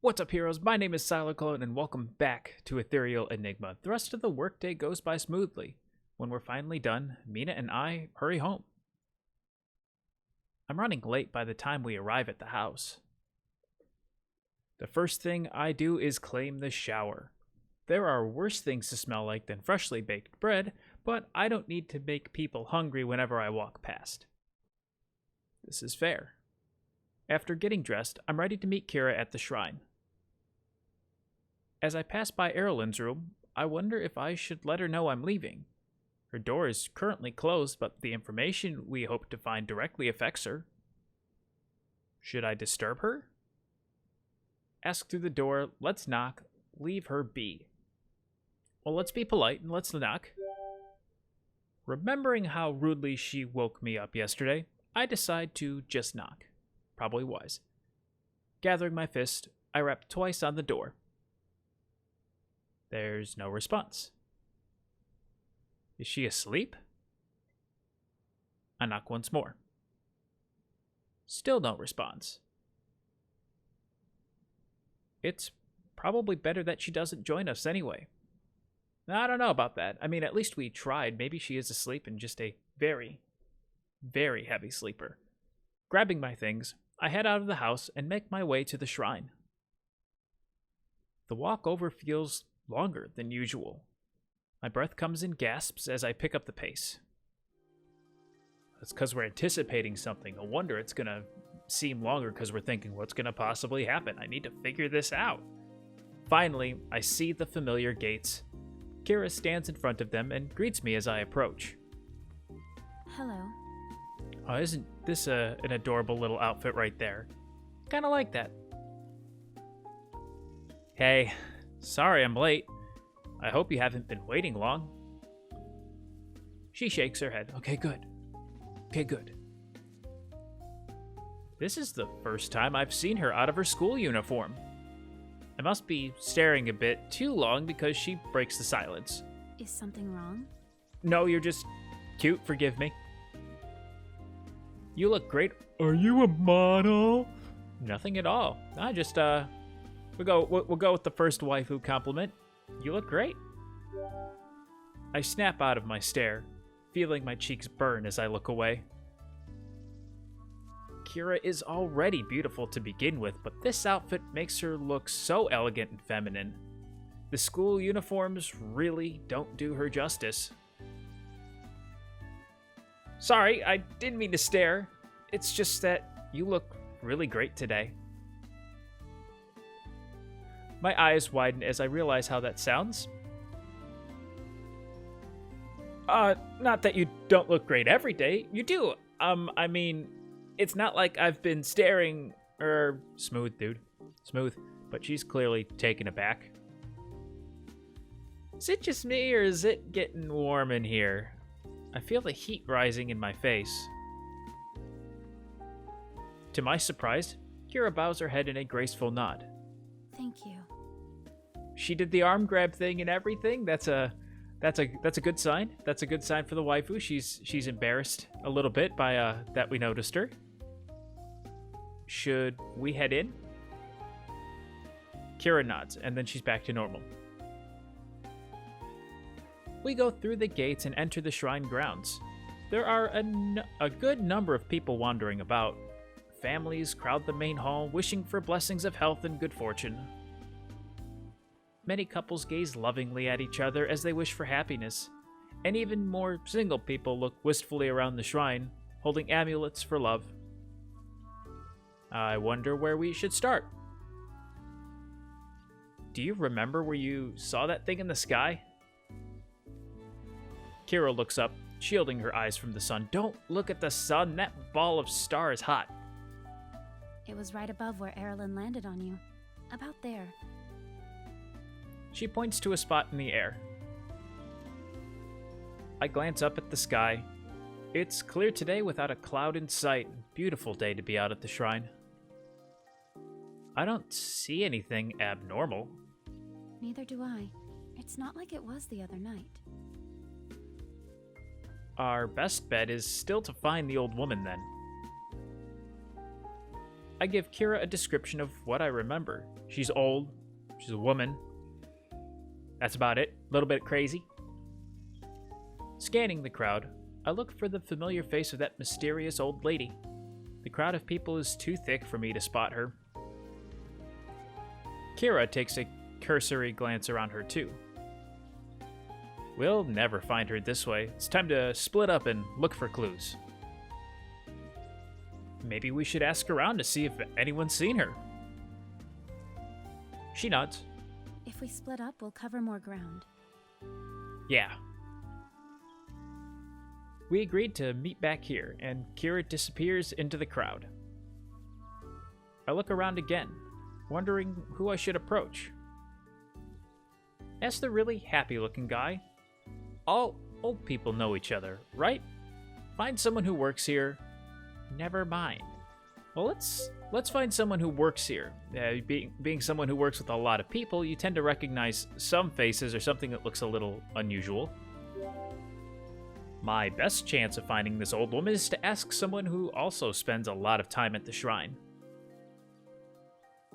What's up, heroes? My name is Sylarclone, and welcome back to Ethereal Enigma. The rest of the workday goes by smoothly. When we're finally done, Mina and I hurry home. I'm running late by the time we arrive at the house. The first thing I do is claim the shower. There are worse things to smell like than freshly baked bread, but I don't need to make people hungry whenever I walk past. This is fair. After getting dressed, I'm ready to meet Kira at the shrine. As I pass by Aerelinn's room, I wonder if I should let her know I'm leaving. Her door is currently closed, but the information we hope to find directly affects her. Should I disturb her? Ask through the door, let's knock, leave her be. Well, let's be polite and let's knock. Remembering how rudely she woke me up yesterday, I decide to just knock. Probably wise. Gathering my fist, I rap twice on the door. There's no response. Is she asleep? I knock once more. Still no response. It's probably better that she doesn't join us anyway. I don't know about that. I mean, at least we tried. Maybe she is asleep and just a very, very heavy sleeper. Grabbing my things, I head out of the house and make my way to the shrine. The walk over feels longer than usual. My breath comes in gasps as I pick up the pace. That's because we're anticipating something. No wonder it's going to seem longer because we're thinking, what's going to possibly happen? I need to figure this out. Finally, I see the familiar gates. Kira stands in front of them and greets me as I approach. Hello. Oh, isn't this an adorable little outfit right there? Kind of like that. Hey, sorry I'm late. I hope you haven't been waiting long. She shakes her head. Okay, good. Okay, good. This is the first time I've seen her out of her school uniform. I must be staring a bit too long because she breaks the silence. Is something wrong? No, you're just cute, forgive me. You look great. Are you a model? Nothing at all. I just, we'll go with the first waifu compliment. You look great. I snap out of my stare, feeling my cheeks burn as I look away. Kira is already beautiful to begin with, but this outfit makes her look so elegant and feminine. The school uniforms really don't do her justice. Sorry, I didn't mean to stare. It's just that you look really great today. My eyes widen as I realize how that sounds. Not that you don't look great every day. You do. I mean, it's not like I've been staring, smooth, dude. Smooth. But she's clearly taken aback. Is it just me, or is it getting warm in here? I feel the heat rising in my face. To my surprise, Kira bows her head in a graceful nod. Thank you. She did the arm grab thing and everything. That's a good sign. That's a good sign for the waifu. She's embarrassed a little bit by that we noticed her. Should we head in? Kira nods, and then she's back to normal. We go through the gates and enter the shrine grounds. There are a good number of people wandering about. Families crowd the main hall, wishing for blessings of health and good fortune. Many couples gaze lovingly at each other as they wish for happiness, and even more single people look wistfully around the shrine, holding amulets for love. I wonder where we should start. Do you remember where you saw that thing in the sky? Kira looks up, shielding her eyes from the sun. Don't look at the sun, that ball of star is hot. It was right above where Aerelin landed on you. About there. She points to a spot in the air. I glance up at the sky. It's clear today without a cloud in sight. Beautiful day to be out at the shrine. I don't see anything abnormal. Neither do I. It's not like it was the other night. Our best bet is still to find the old woman then. I give Kira a description of what I remember. She's old. She's a woman. That's about it. A little bit crazy. Scanning the crowd, I look for the familiar face of that mysterious old lady. The crowd of people is too thick for me to spot her. Kira takes a cursory glance around her too. We'll never find her this way. It's time to split up and look for clues. Maybe we should ask around to see if anyone's seen her. She nods. If we split up, we'll cover more ground. Yeah. We agreed to meet back here, and Kira disappears into the crowd. I look around again, wondering who I should approach. Ask the really happy-looking guy. All old people know each other, right? Find someone who works here. Never mind. Well, let's find someone who works here. Being someone who works with a lot of people, you tend to recognize some faces or something that looks a little unusual. My best chance of finding this old woman is to ask someone who also spends a lot of time at the shrine.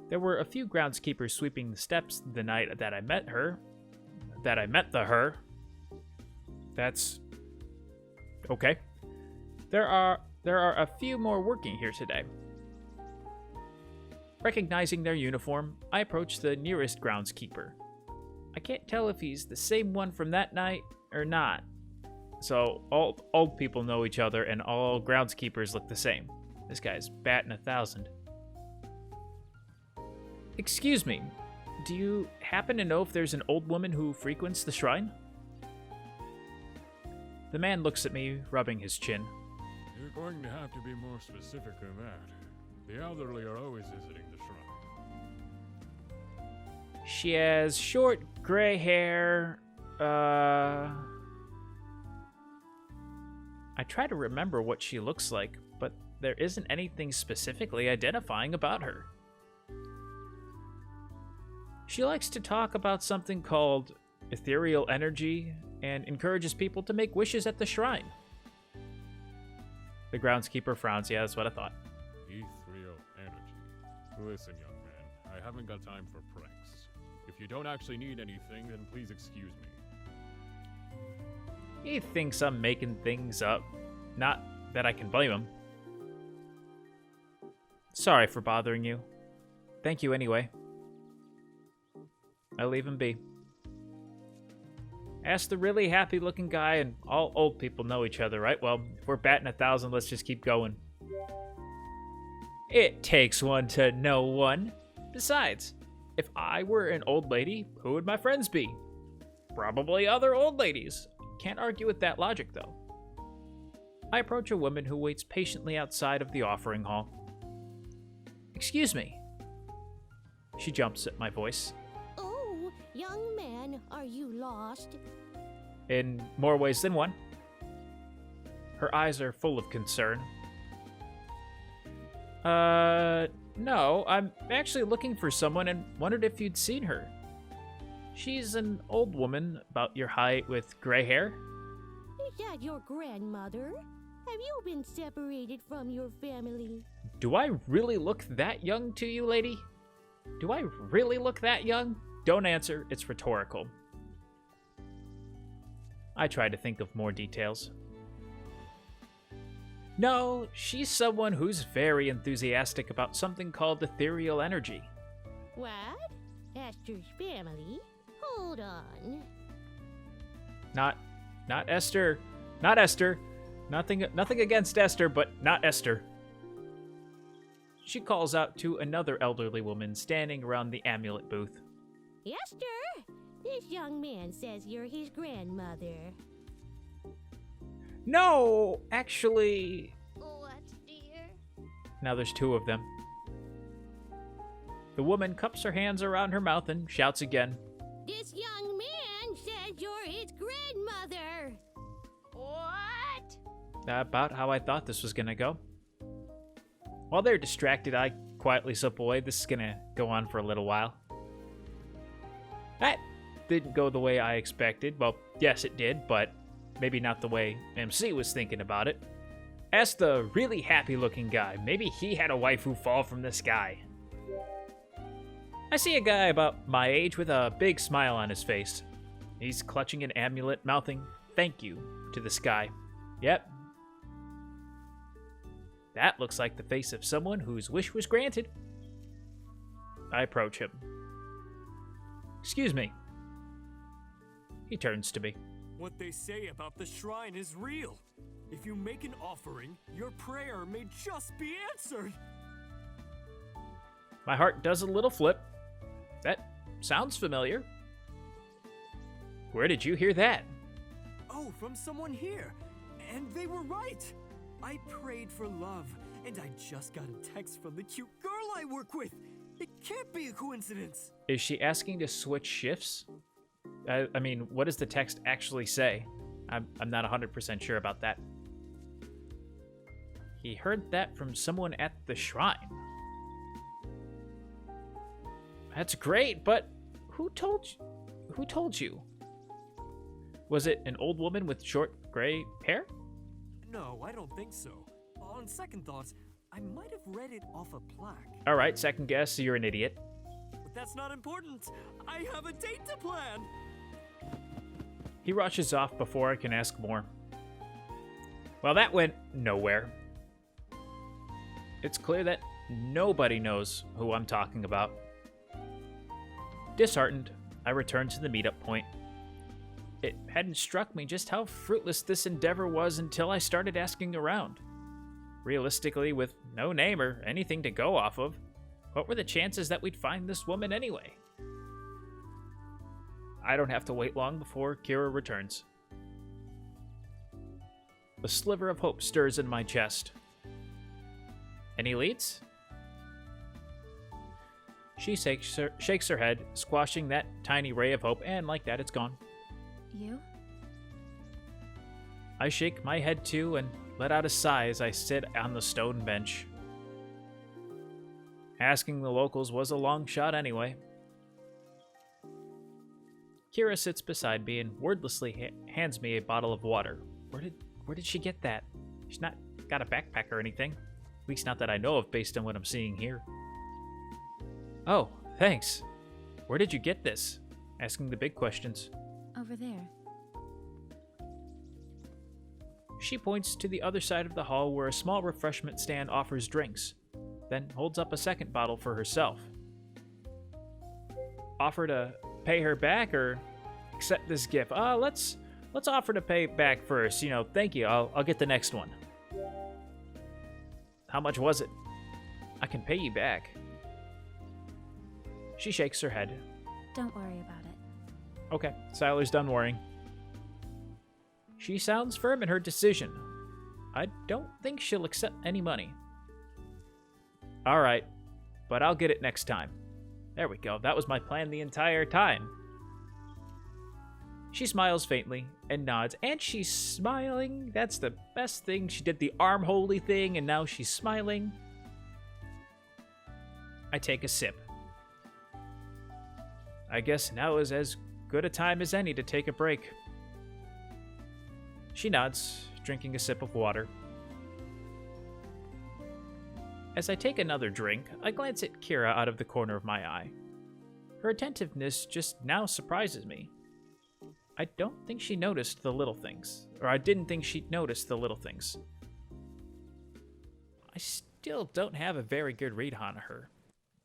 There were a few groundskeepers sweeping the steps the night that I met her. That's okay. There are a few more working here today. Recognizing their uniform, I approach the nearest groundskeeper. I can't tell if he's the same one from that night or not. So all old people know each other and all groundskeepers look the same. This guy's batting 1,000. Excuse me, do you happen to know if there's an old woman who frequents the shrine? The man looks at me, rubbing his chin. You're going to have to be more specific than that. The elderly are always visiting the shrine. She has short gray hair. I try to remember what she looks like, but there isn't anything specifically identifying about her. She likes to talk about something called ethereal energy and encourages people to make wishes at the shrine. The groundskeeper frowns. Yeah, that's what I thought. Ethereal energy. Listen, young man, I haven't got time for pranks. If you don't actually need anything, then please excuse me. He thinks I'm making things up. Not that I can blame him. Sorry for bothering you. Thank you anyway. I leave him be. Ask the really happy-looking guy, and all old people know each other, right? Well, if we're batting 1,000, let's just keep going. It takes one to know one. Besides, if I were an old lady, who would my friends be? Probably other old ladies. Can't argue with that logic, though. I approach a woman who waits patiently outside of the offering hall. Excuse me. She jumps at my voice. Oh, young man, are you lost? In more ways than one. Her eyes are full of concern. No, I'm actually looking for someone and wondered if you'd seen her. She's an old woman about your height with gray hair. Is that your grandmother? Have you been separated from your family? Do I really look that young to you, lady? Do I really look that young? Don't answer, it's rhetorical. I try to think of more details. No, she's someone who's very enthusiastic about something called ethereal energy. What? Esther's family? Hold on. Not Esther. Not Esther. Nothing against Esther, but not Esther. She calls out to another elderly woman standing around the amulet booth. Esther, this young man says you're his grandmother. No, actually... What, dear? Now there's two of them. The woman cups her hands around her mouth and shouts again. This young man says you're his grandmother. What? About how I thought this was gonna go. While they're distracted, I quietly slip away. This is gonna go on for a little while. That didn't go the way I expected. Well, yes, it did, but maybe not the way MC was thinking about it. Ask the really happy-looking guy. Maybe he had a waifu fall from the sky. I see a guy about my age with a big smile on his face. He's clutching an amulet, mouthing "thank you" to the sky. Yep. That looks like the face of someone whose wish was granted. I approach him. Excuse me. He turns to me. What they say about the shrine is real. If you make an offering, your prayer may just be answered. My heart does a little flip. That sounds familiar. Where did you hear that? Oh, from someone here. And they were right. I prayed for love, and I just got a text from the cute girl I work with. It can't be a coincidence. Is she asking to switch shifts? I mean, what does the text actually say? I'm not 100% sure about that. He heard that from someone at the shrine. That's great, but who told you? Was it an old woman with short gray hair? No, I don't think so. On second thoughts, I might have read it off a plaque. All right, second guess, you're an idiot. But that's not important. I have a date to plan. He rushes off before I can ask more. Well, that went nowhere. It's clear that nobody knows who I'm talking about. Disheartened, I returned to the meetup point. It hadn't struck me just how fruitless this endeavor was until I started asking around. Realistically, with no name or anything to go off of, what were the chances that we'd find this woman anyway? I don't have to wait long before Kira returns. A sliver of hope stirs in my chest. Any leads? She shakes her head, squashing that tiny ray of hope, and like that, it's gone. You? I shake my head too and let out a sigh as I sit on the stone bench. Asking the locals was a long shot anyway. Kira sits beside me and wordlessly hands me a bottle of water. Where did she get that? She's not got a backpack or anything. At least not that I know of based on what I'm seeing here. Oh, thanks. Where did you get this? Asking the big questions. Over there. She points to the other side of the hall where a small refreshment stand offers drinks, then holds up a second bottle for herself. Offer to pay her back or accept this gift? Let's offer to pay back first. Thank you. I'll get the next one. How much was it? I can pay you back. She shakes her head. Don't worry about it. Okay, Siler's done worrying. She sounds firm in her decision. I don't think she'll accept any money. All right, but I'll get it next time. There we go. That was my plan the entire time. She smiles faintly and nods, and she's smiling. That's the best thing. She did the arm holy thing, and now she's smiling. I take a sip. I guess now is as good a time as any to take a break. She nods, drinking a sip of water. As I take another drink, I glance at Kira out of the corner of my eye. Her attentiveness just now surprises me. I don't think she noticed the little things, or I didn't think she'd noticed the little things. I still don't have a very good read on her.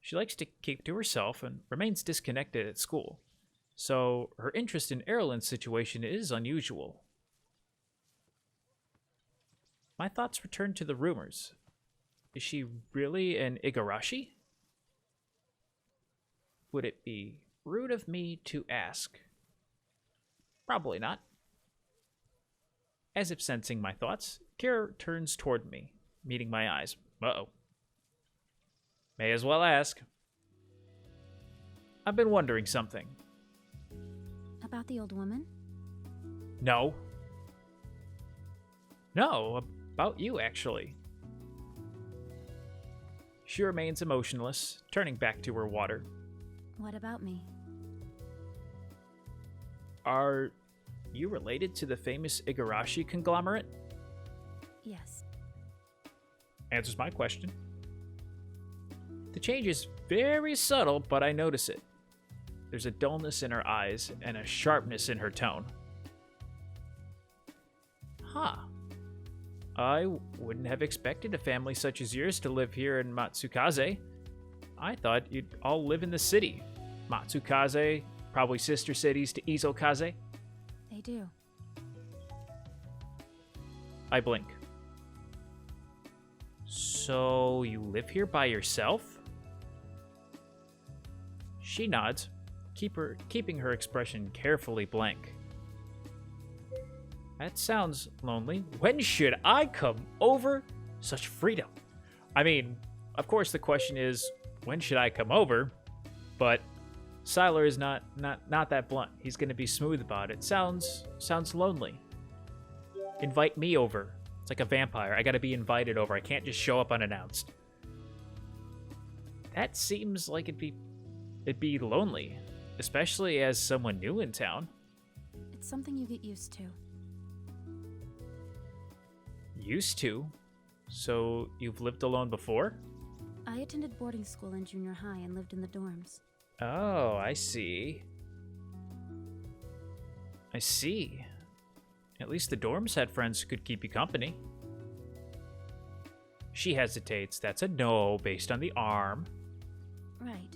She likes to keep to herself and remains disconnected at school, so her interest in Aerelyn's situation is unusual. My thoughts return to the rumors. Is she really an Igarashi? Would it be rude of me to ask? Probably not. As if sensing my thoughts, Kira turns toward me, meeting my eyes. Uh-oh. May as well ask. I've been wondering something. About the old woman? No. No, about you, actually. She remains emotionless, turning back to her water. What about me? Are you related to the famous Igarashi conglomerate? Yes. answers my question. The change is very subtle, but I notice it. There's a dullness in her eyes and a sharpness in her tone. Huh. I wouldn't have expected a family such as yours to live here in Matsukaze. I thought you'd all live in the city. Matsukaze, probably sister cities to Izokaze. They do. I blink. So, you live here by yourself? She nods, keeping her expression carefully blank. That sounds lonely. When should I come over? Such freedom. I mean, of course the question is, when should I come over? But Sylar is not that blunt. He's going to be smooth about it. Sounds lonely. Invite me over. It's like a vampire. I got to be invited over. I can't just show up unannounced. That seems like it'd be lonely, especially as someone new in town. It's something you get used to. Used to? So you've lived alone before? I attended boarding school in junior high and lived in the dorms. Oh, I see. I see. At least the dorms had friends who could keep you company. She hesitates. That's a no based on the arm. Right.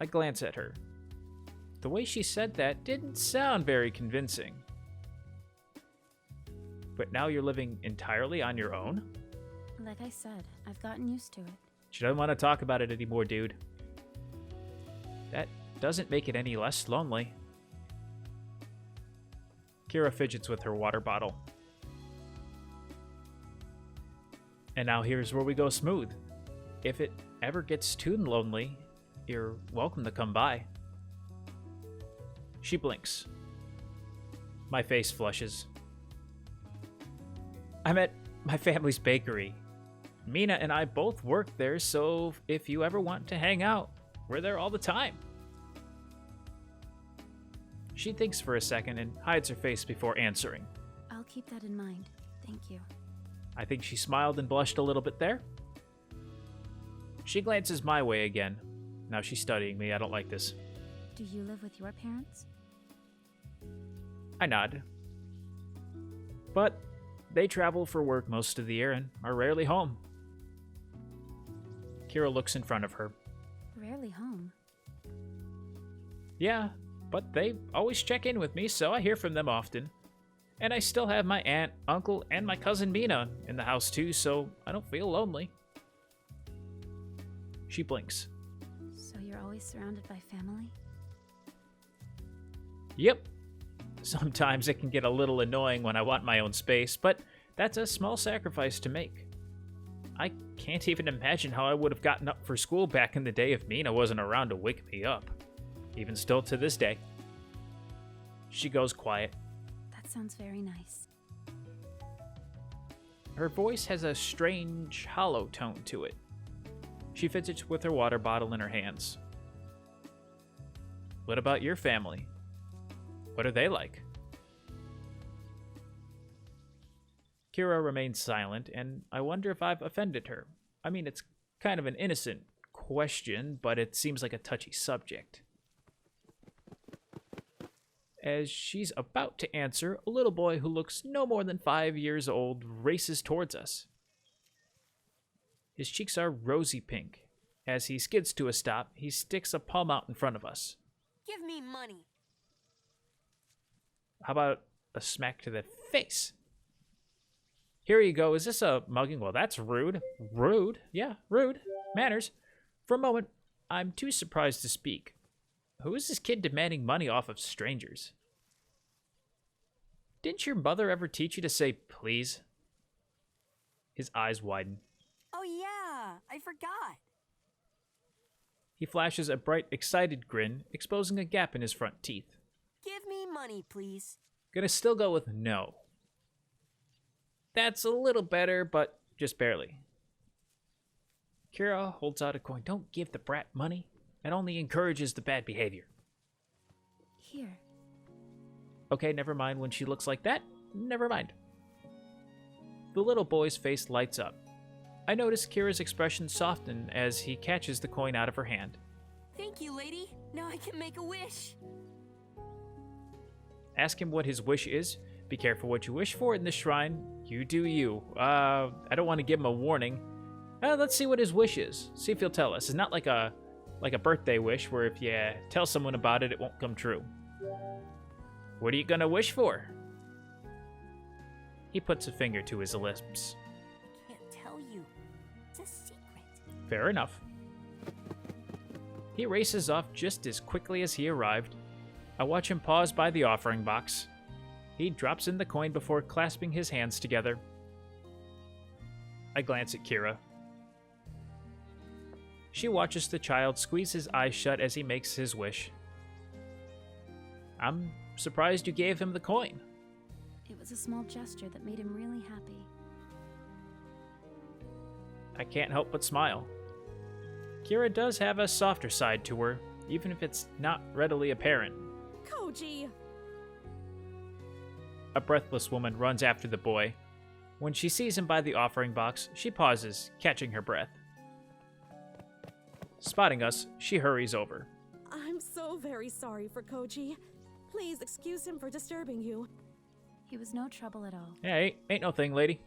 I glance at her. The way she said that didn't sound very convincing. But now you're living entirely on your own? Like I said, I've gotten used to it. She doesn't want to talk about it anymore, dude. That doesn't make it any less lonely. Kira fidgets with her water bottle. And now here's where we go smooth. If it ever gets too lonely, you're welcome to come by. She blinks. My face flushes. I'm at my family's bakery. Mina and I both work there, so if you ever want to hang out, we're there all the time. She thinks for a second and hides her face before answering. I'll keep that in mind. Thank you. I think she smiled and blushed a little bit there. She glances my way again. Now she's studying me. I don't like this. Do you live with your parents? I nod. But they travel for work most of the year and are rarely home. Kira looks in front of her. Rarely home. Yeah, but they always check in with me, so I hear from them often. And I still have my aunt, uncle, and my cousin Mina in the house too, so I don't feel lonely. She blinks. So you're always surrounded by family? Yep. Sometimes it can get a little annoying when I want my own space, but that's a small sacrifice to make. I can't even imagine how I would have gotten up for school back in the day if Mina wasn't around to wake me up. Even still to this day. She goes quiet. That sounds very nice. Her voice has a strange, hollow tone to it. She fidgets with her water bottle in her hands. What about your family? What are they like? Kira remains silent, and I wonder if I've offended her. I mean, it's kind of an innocent question, but it seems like a touchy subject. As she's about to answer, a little boy who looks no more than 5 years old races towards us. His cheeks are rosy pink. As he skids to a stop, he sticks a palm out in front of us. Give me money. How about a smack to the face? Here you go. Is this a mugging? Well, that's rude. Rude? Yeah, rude. Manners. For a moment, I'm too surprised to speak. Who is this kid demanding money off of strangers? Didn't your mother ever teach you to say please? His eyes widen. Oh yeah, I forgot. He flashes a bright, excited grin, exposing a gap in his front teeth. Give me money, please. Gonna still go with no. That's a little better, but just barely. Kira holds out a coin. Don't give the brat money. It only encourages the bad behavior. Here. Okay, never mind when she looks like that. Never mind. The little boy's face lights up. I notice Kira's expression soften as he catches the coin out of her hand. Thank you, lady. Now I can make a wish. Ask him what his wish is. Be careful what you wish for in the shrine. You do you. I don't want to give him a warning. Let's see what his wish is. See if he'll tell us. It's not like a birthday wish where if you tell someone about it, it won't come true. What are you gonna wish for? He puts a finger to his lips. I can't tell you. It's a secret. Fair enough. He races off just as quickly as he arrived. I watch him pause by the offering box. He drops in the coin before clasping his hands together. I glance at Kira. She watches the child squeeze his eyes shut as he makes his wish. I'm surprised you gave him the coin. It was a small gesture that made him really happy. I can't help but smile. Kira does have a softer side to her, even if it's not readily apparent. Koji! A breathless woman runs after the boy. When she sees him by the offering box, she pauses, catching her breath. Spotting us, she hurries over. I'm so very sorry for Koji. Please excuse him for disturbing you. He was no trouble at all. Hey, ain't no thing, lady.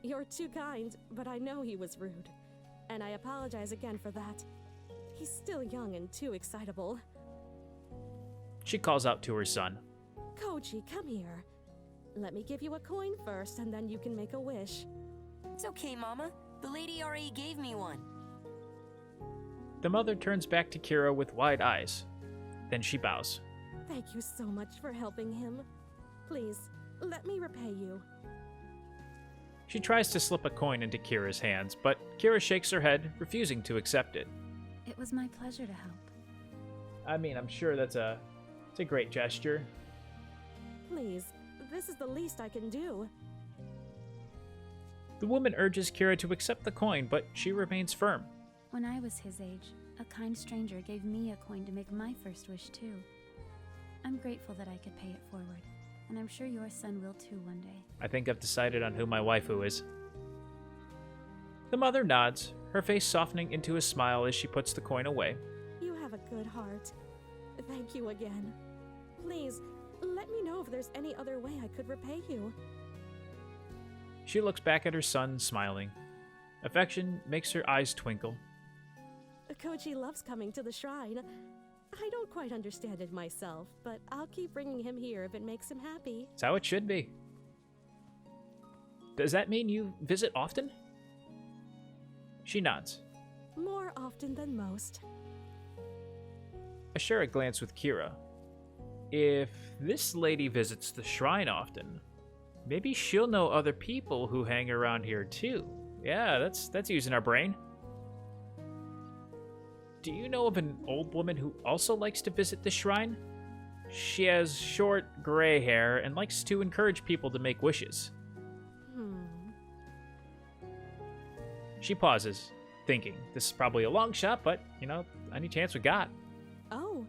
You're too kind, but I know he was rude. And I apologize again for that. He's still young and too excitable. She calls out to her son. Koji, come here. Let me give you a coin first, and then you can make a wish. It's okay, Mama. The lady already gave me one. The mother turns back to Kira with wide eyes. Then she bows. Thank you so much for helping him. Please, let me repay you. She tries to slip a coin into Kira's hands, but Kira shakes her head, refusing to accept it. It was my pleasure to help. I mean, I'm sure it's a great gesture. Please, this is the least I can do. The woman urges Kira to accept the coin, but she remains firm. When I was his age, a kind stranger gave me a coin to make my first wish too. I'm grateful that I could pay it forward, and I'm sure your son will too one day. I think I've decided on who my waifu is. The mother nods, her face softening into a smile as she puts the coin away. You have a good heart. Thank you again. Please, let me know if there's any other way I could repay you. She looks back at her son, smiling. Affection makes her eyes twinkle. Koji loves coming to the shrine. I don't quite understand it myself, but I'll keep bringing him here if it makes him happy. It's how it should be. Does that mean you visit often? She nods. More often than most. I share a glance with Kira. If this lady visits the shrine often, maybe she'll know other people who hang around here too. Yeah, that's using our brain. Do you know of an old woman who also likes to visit the shrine? She has short, gray hair and likes to encourage people to make wishes. She pauses, thinking. This is probably a long shot, but, any chance we got. Oh,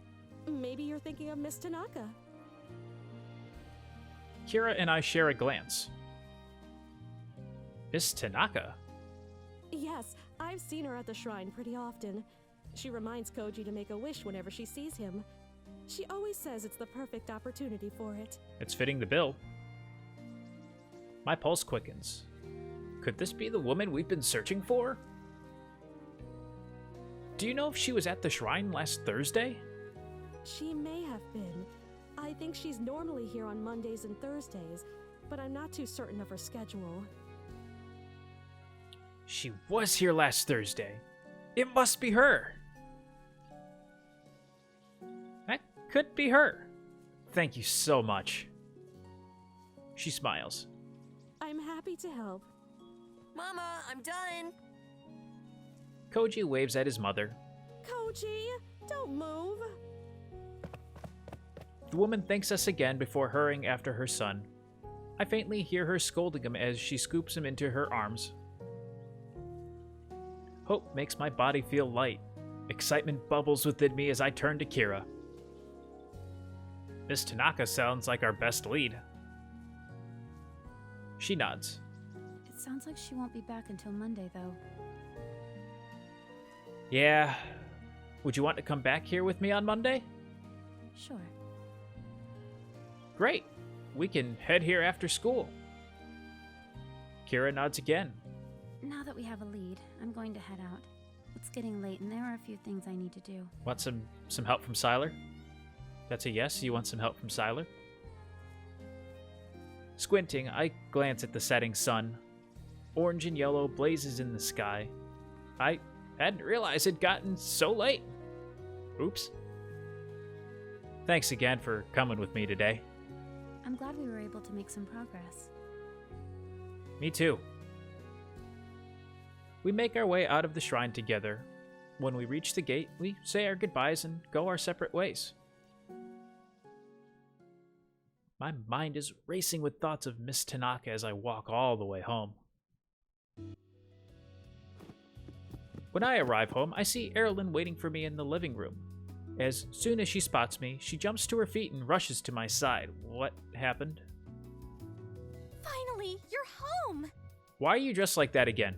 maybe you're thinking of Miss Tanaka. Kira and I share a glance. Miss Tanaka? Yes, I've seen her at the shrine pretty often. She reminds Koji to make a wish whenever she sees him. She always says it's the perfect opportunity for it. It's fitting the bill. My pulse quickens. Could this be the woman we've been searching for? Do you know if she was at the shrine last Thursday? She may have been. I think she's normally here on Mondays and Thursdays, but I'm not too certain of her schedule. She was here last Thursday. It must be her. That could be her. Thank you so much. She smiles. I'm happy to help. Mama, I'm done. Koji waves at his mother. Koji, don't move. The woman thanks us again before hurrying after her son. I faintly hear her scolding him as she scoops him into her arms. Hope makes my body feel light. Excitement bubbles within me as I turn to Kira. Miss Tanaka sounds like our best lead. She nods. It Sounds like she won't be back until Monday, though. Yeah. Would you want to come back here with me on Monday? Sure. Great. We can head here after school. Kira nods again. Now that we have a lead, I'm going to head out. It's getting late and there are a few things I need to do. Want some help from Sylar? That's a yes. You want some help from Sylar? Squinting, I glance at the setting sun. Orange and yellow blazes in the sky. I hadn't realized it'd gotten so late. Oops. Thanks again for coming with me today. I'm glad we were able to make some progress. Me too. We make our way out of the shrine together. When we reach the gate, we say our goodbyes and go our separate ways. My mind is racing with thoughts of Miss Tanaka as I walk all the way home. When I arrive home, I see Aerelin waiting for me in the living room. As soon as she spots me, she jumps to her feet and rushes to my side. What happened? Finally, you're home! Why are you dressed like that again?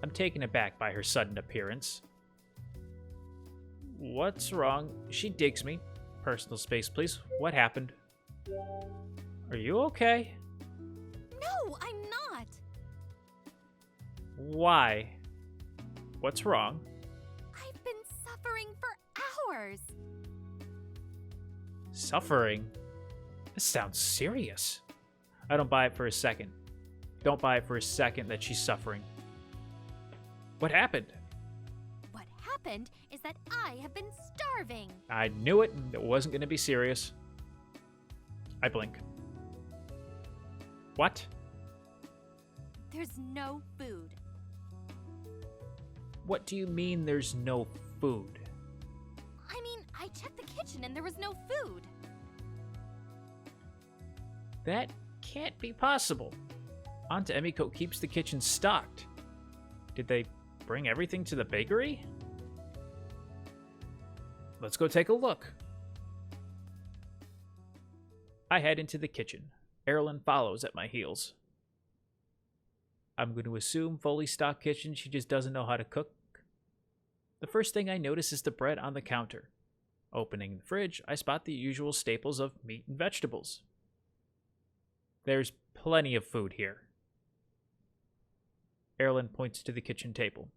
I'm taken aback by her sudden appearance. What's wrong? She digs me. Personal space, please. What happened? Are you okay? No, I'm not! Why? What's wrong? I've been suffering for hours! Suffering? This sounds serious. I don't buy it for a second. Don't buy it for a second that she's suffering. What happened? What happened is that I have been starving! I knew it. It wasn't going to be serious. I blink. What? There's no food. What do you mean there's no food? I mean, I checked the kitchen and there was no food. That can't be possible. Aunt Emiko keeps the kitchen stocked. Did they bring everything to the bakery? Let's go take a look. I head into the kitchen. Aerelin follows at my heels. I'm going to assume fully stocked kitchen, she just doesn't know how to cook. The first thing I notice is the bread on the counter. Opening the fridge, I spot the usual staples of meat and vegetables. There's plenty of food here. Aerelin points to the kitchen table.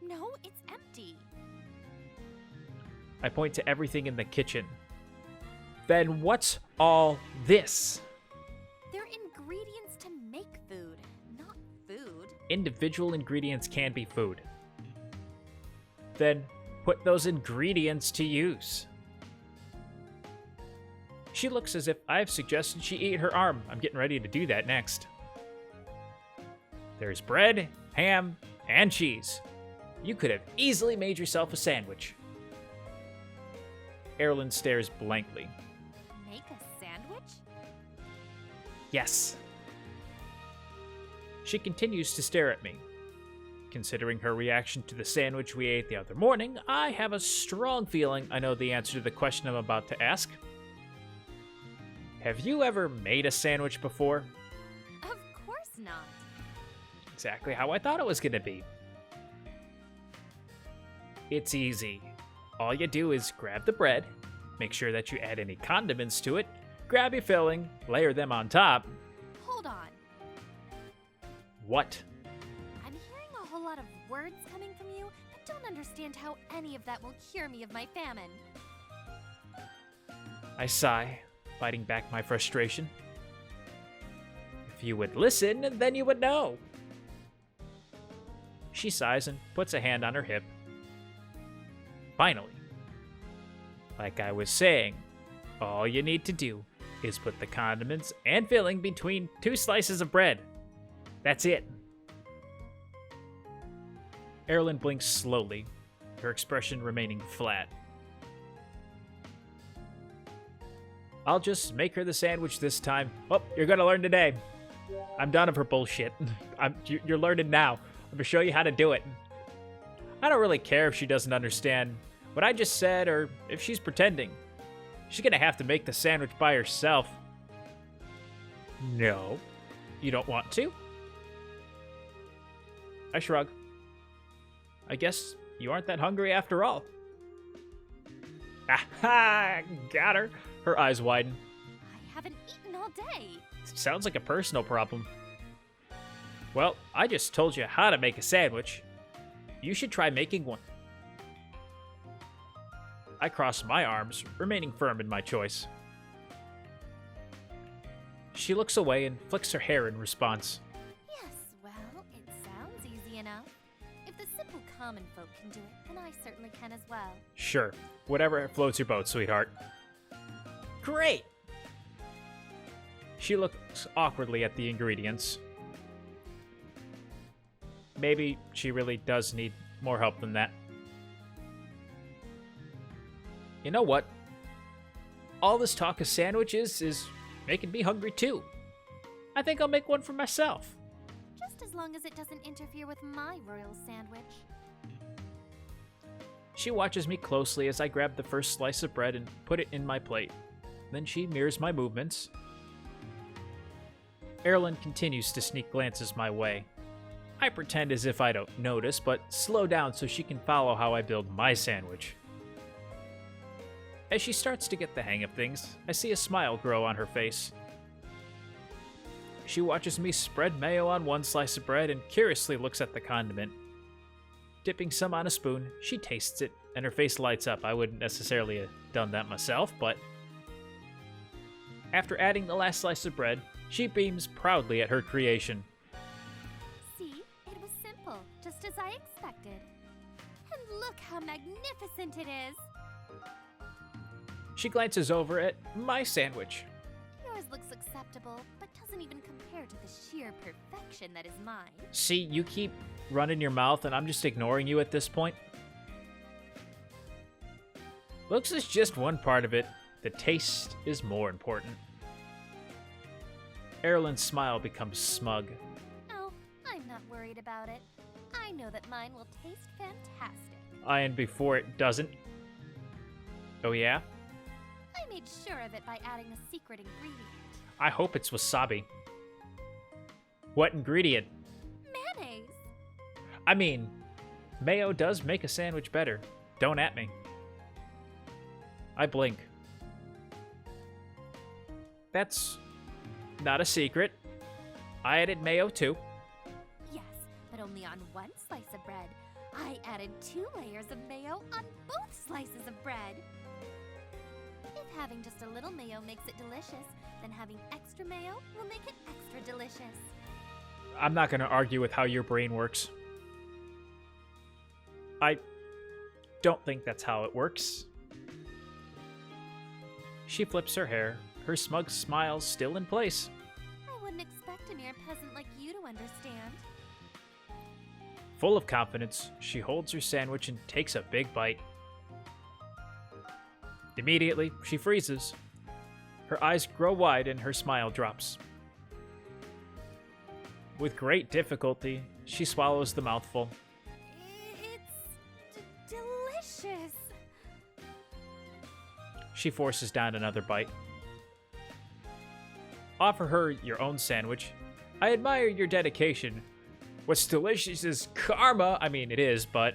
No, it's empty. I point to everything in the kitchen. Then what's all this? They're ingredients to make food, not food. Individual ingredients can be food. Then put those ingredients to use. She looks as if I've suggested she eat her arm. I'm getting ready to do that next. There's bread, ham, and cheese. You could have easily made yourself a sandwich. Aerelin stares blankly. Make a sandwich? Yes. She continues to stare at me. Considering her reaction to the sandwich we ate the other morning, I have a strong feeling I know the answer to the question I'm about to ask. Have you ever made a sandwich before? Of course not. Exactly how I thought it was going to be. It's easy. All you do is grab the bread, make sure that you add any condiments to it, grab your filling, layer them on top. Hold on. What? I'm hearing a whole lot of words coming from you, but don't understand how any of that will cure me of my famine. I sigh, fighting back my frustration. If you would listen, then you would know. She sighs and puts a hand on her hip. Finally. Like I was saying, all you need to do is put the condiments and filling between 2 slices of bread. That's it. Aerelin blinks slowly, her expression remaining flat. I'll just make her the sandwich this time. Oh, you're gonna learn today. I'm done of her bullshit. You're learning now. I'm gonna show you how to do it. I don't really care if she doesn't understand what I just said or if she's pretending. She's gonna have to make the sandwich by herself. No. You don't want to? I shrug. I guess you aren't that hungry after all. Aha! Got her. Her eyes widen. I haven't eaten all day. Sounds like a personal problem. Well, I just told you how to make a sandwich. You should try making one. I cross my arms, remaining firm in my choice. She looks away and flicks her hair in response. Yes, well, it sounds easy enough. If the simple common folk can do it, then I certainly can as well. Sure, whatever floats your boat, sweetheart. Great! She looks awkwardly at the ingredients. Maybe she really does need more help than that. You know what? All this talk of sandwiches is making me hungry too. I think I'll make one for myself. Just as long as it doesn't interfere with my royal sandwich. She watches me closely as I grab the first slice of bread and put it in my plate. Then she mirrors my movements. Aerelin continues to sneak glances my way. I pretend as if I don't notice, but slow down so she can follow how I build my sandwich. As she starts to get the hang of things, I see a smile grow on her face. She watches me spread mayo on one slice of bread and curiously looks at the condiment. Dipping some on a spoon, she tastes it, and her face lights up. I wouldn't necessarily have done that myself, but... After adding the last slice of bread, she beams proudly at her creation. See, it was simple, just as I expected. And look how magnificent it is! She glances over at my sandwich. Yours looks acceptable, but doesn't even compare to the sheer perfection that is mine. See, you keep running your mouth and I'm just ignoring you at this point. Looks is just one part of it. The taste is more important. Erilyn's smile becomes smug. Oh, I'm not worried about it. I know that mine will taste fantastic. And before it doesn't. Oh yeah? I made sure of it by adding a secret ingredient. I hope it's wasabi. What ingredient? Mayonnaise! I mean, mayo does make a sandwich better. Don't at me. I blink. That's not a secret. I added mayo too. Yes, but only on one slice of bread. I added 2 layers of mayo on both slices of bread. If having just a little mayo makes it delicious, then having extra mayo will make it extra delicious. I'm not going to argue with how your brain works. I don't think that's how it works. She flips her hair, her smug smile still in place. I wouldn't expect a mere peasant like you to understand. Full of confidence, she holds her sandwich and takes a big bite. Immediately, she freezes. Her eyes grow wide and her smile drops. With great difficulty, she swallows the mouthful. It's delicious. She forces down another bite. Offer her your own sandwich. I admire your dedication. What's delicious is karma. I mean, it is, but,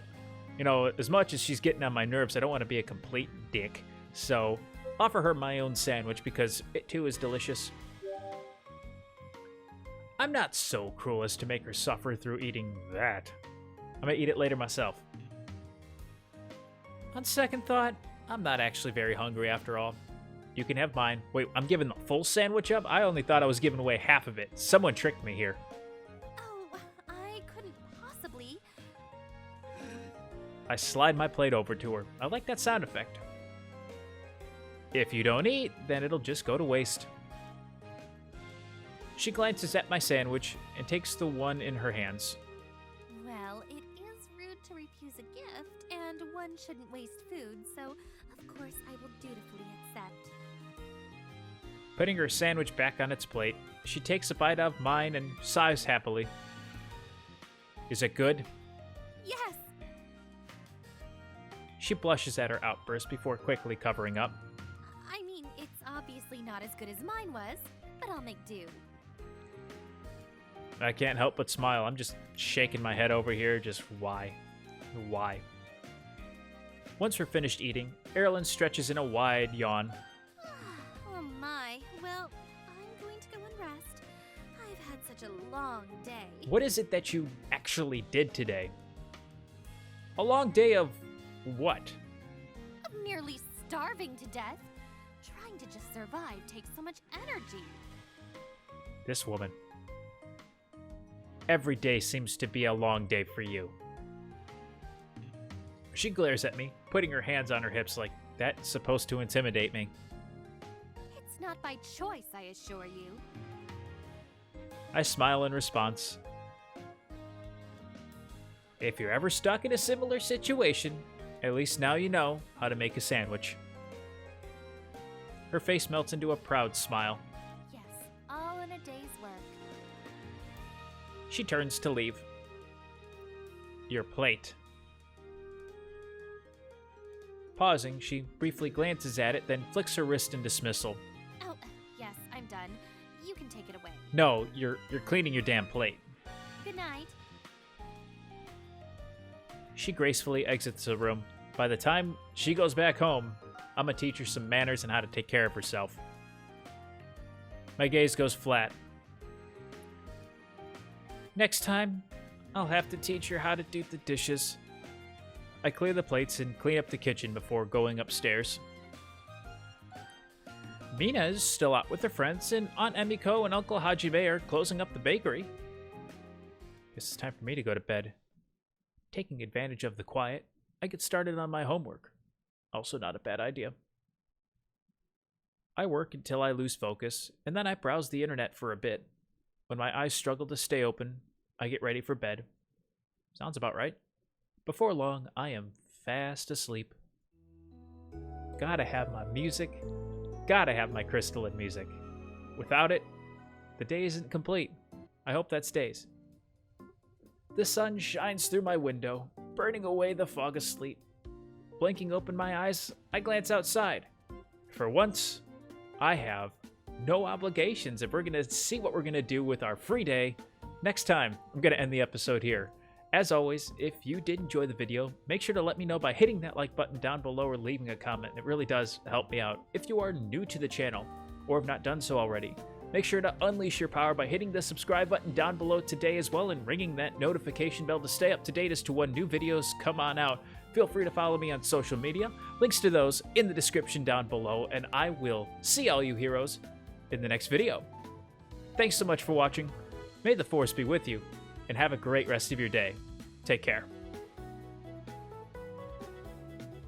you know, as much as she's getting on my nerves, I don't want to be a complete dick. So, offer her my own sandwich because it too is delicious. I'm not so cruel as to make her suffer through eating that. I'm gonna eat it later myself. On second thought, I'm not actually very hungry after all. You can have mine. Wait, I'm giving the full sandwich up? I only thought I was giving away half of it. Someone tricked me here. Oh, I couldn't possibly. I slide my plate over to her. I like that sound effect. If you don't eat, then it'll just go to waste. She glances at my sandwich and takes the one in her hands. Well, it is rude to refuse a gift, and one shouldn't waste food, so of course I will dutifully accept. Putting her sandwich back on its plate, she takes a bite out of mine and sighs happily. Is it good? Yes! She blushes at her outburst before quickly covering up. I mean, it's obviously not as good as mine was, but I'll make do. I can't help but smile. I'm just shaking my head over here. Just why? Why? Once we're finished eating, Aerelin stretches in a wide yawn. Oh my. Well, I'm going to go and rest. I've had such a long day. What is it that you actually did today? A long day of what? I'm nearly starving to death. Trying to just survive takes so much energy. This woman. Every day seems to be a long day for you. She glares at me, putting her hands on her hips like that's supposed to intimidate me. It's not by choice, I assure you. I smile in response. If you're ever stuck in a similar situation, at least now you know how to make a sandwich. Her face melts into a proud smile. Yes, all in a day's work. She turns to leave. Your plate. Pausing, she briefly glances at it, then flicks her wrist in dismissal. Oh, yes, I'm done. You can take it away. No, you're cleaning your damn plate. Good night. She gracefully exits the room. By the time she goes back home, I'm gonna teach her some manners and how to take care of herself. My gaze goes flat. Next time, I'll have to teach her how to do the dishes. I clear the plates and clean up the kitchen before going upstairs. Mina is still out with her friends, and Aunt Emiko and Uncle Hajime are closing up the bakery. Guess it's time for me to go to bed. Taking advantage of the quiet, I get started on my homework. Also not a bad idea. I work until I lose focus, and then I browse the internet for a bit. When my eyes struggle to stay open, I get ready for bed. Sounds about right. Before long, I am fast asleep. Gotta have my music. Gotta have my crystalline music. Without it, the day isn't complete. I hope that stays. The sun shines through my window, burning away the fog of sleep. Blinking open my eyes, I glance outside. For once, I have no obligations, and we're gonna see what we're gonna do with our free day next time. I'm gonna end the episode here. As always, if you did enjoy the video, make sure to let me know by hitting that like button down below or leaving a comment. It really does help me out. If you are new to the channel, or have not done so already, make sure to unleash your power by hitting the subscribe button down below today as well and ringing that notification bell to stay up to date as to when new videos come on out. Feel free to follow me on social media. Links to those in the description down below, and I will see all you heroes in the next video. Thanks so much for watching. May the Force be with you, and have a great rest of your day. Take care.